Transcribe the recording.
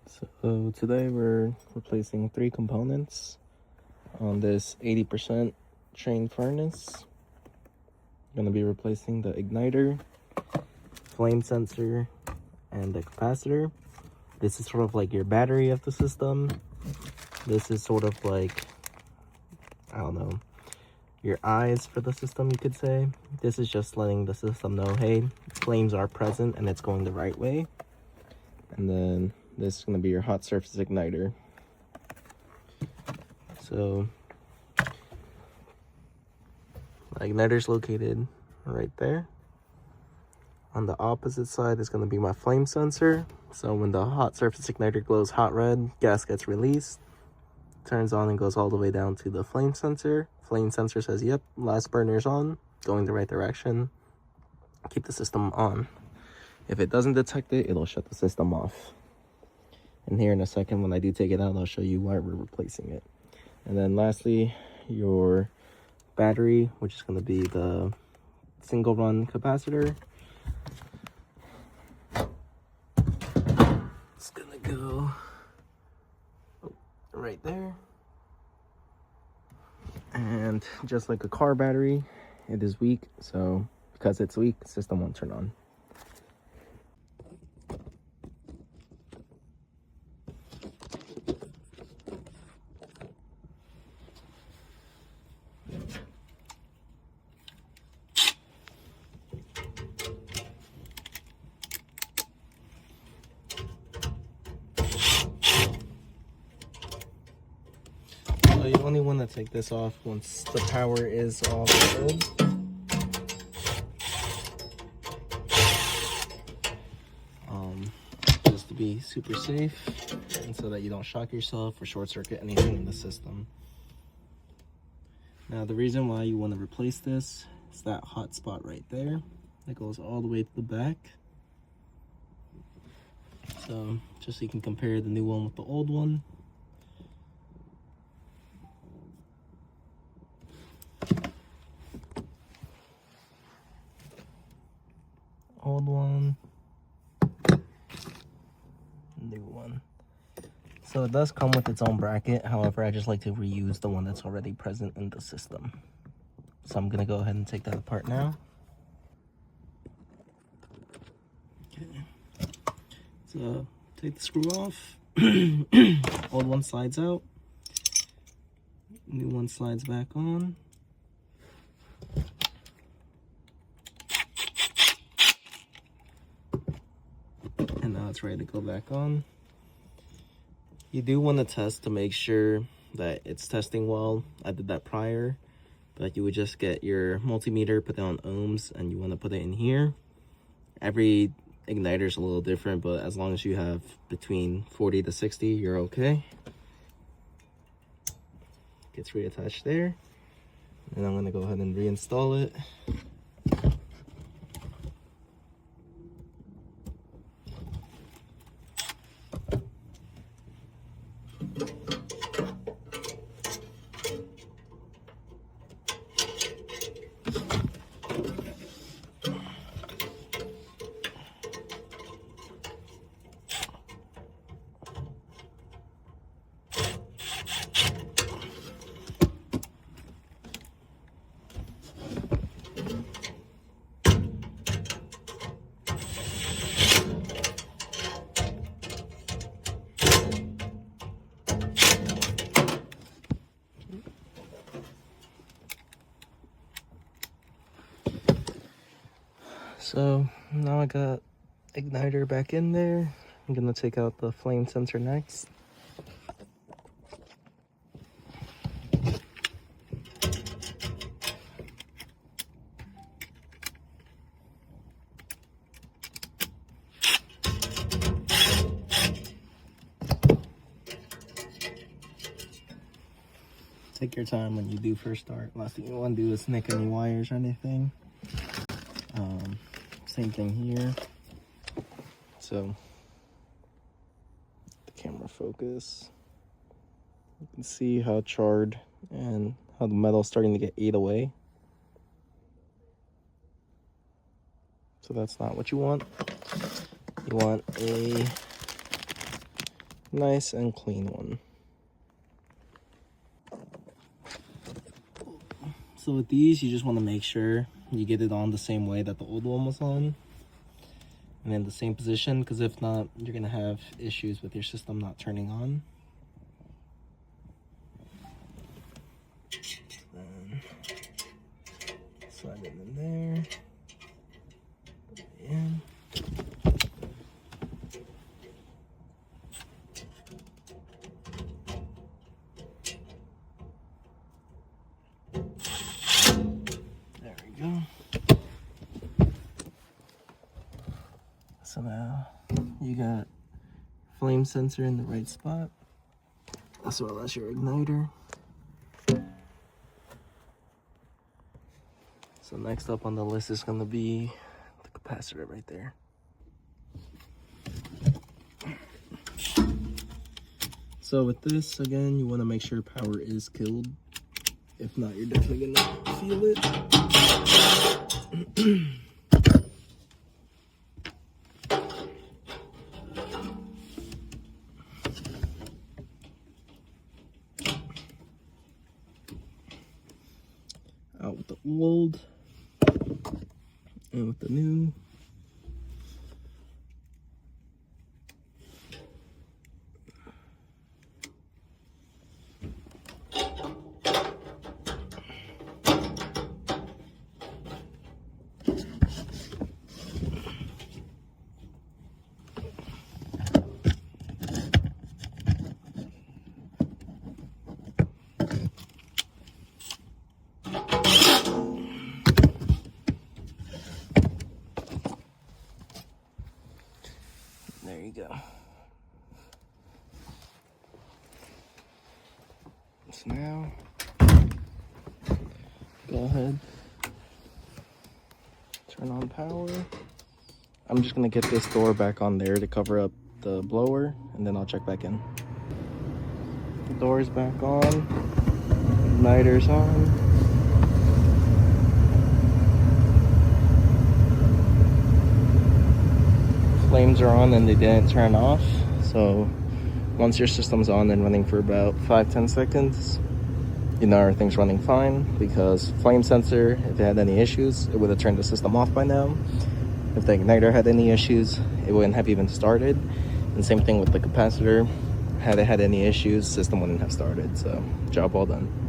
So today we're replacing 3 components on this 80% train furnace. I'm going to be replacing the igniter, flame sensor, and the capacitor. This is sort of like your battery of the system. This is sort of like, I don't know, your eyes for the system, you could say. This is just letting the system know, hey, flames are present and it's going the right way. And then this is going to be your hot surface igniter. So the igniter is located right there. On the opposite side is going to be my flame sensor. So when the hot surface igniter glows hot red, gas gets released, turns on and goes all the way down to the flame sensor. Flame sensor says, yep, last burner's on, going the right direction. Keep the system on. If it doesn't detect it, it'll shut the system off. And here in a second, when I do take it out, I'll show you why we're replacing it. And then lastly, your battery, which is going to be the single run capacitor. It's going to go right there. And just like a car battery, it is weak. So because it's weak, the system won't turn on. So you only want to take this off once the power is off good. Just to be super safe and so that you don't shock yourself or short circuit anything in the system. Now the reason why you want to replace this is that hot spot right there that goes all the way to the back. So just so you can compare the new one with the old one. Old one, new one. So it does come with its own bracket. However, I just like to reuse the one that's already present in the system. So I'm gonna go ahead and take that apart now. Okay. So take the screw off. Old one slides out. New one slides back on. And now it's ready to go back on. You do want to test to make sure that it's testing well. I did that prior, but you would just get your multimeter, put down ohms, and you want to put it in here. Every igniter is a little different, but as long as you have between 40 to 60, you're okay. Gets reattached there. And I'm going to go ahead and reinstall it. So now I got igniter back in there. I'm gonna take out the flame sensor next. Take your time when you do first start. Last thing you want to do is nick any wires or anything. Same thing here. So the camera focus. You can see how charred and how the metal's starting to get ate away. So that's not what you want. You want a Nice and clean one. So with these, you just want to make sure you get it on the same way that the old one was on, and in the same position, because if not, you're gonna have issues with your system not turning on. Then slide it in there. Put it in. There we go. So now you got flame sensor in the right spot, as well as your igniter. So next up on the list is going to be the capacitor right there. So with this, again, you want to make sure power is killed. If not, you're definitely going to feel it. Out with the old and with the new. There you go. So now, go ahead, turn on power. I'm just gonna get this door back on there to cover up the blower, and then I'll check back in. The door's back on, igniter's on. Flames are on and they didn't turn off, so once your system's on and running for about 5-10 seconds, you know everything's running fine, because flame sensor, if it had any issues, it would have turned the system off by now. If the igniter had any issues, it wouldn't have even started. And same thing with the capacitor. Had it had any issues, system wouldn't have started. So job well done.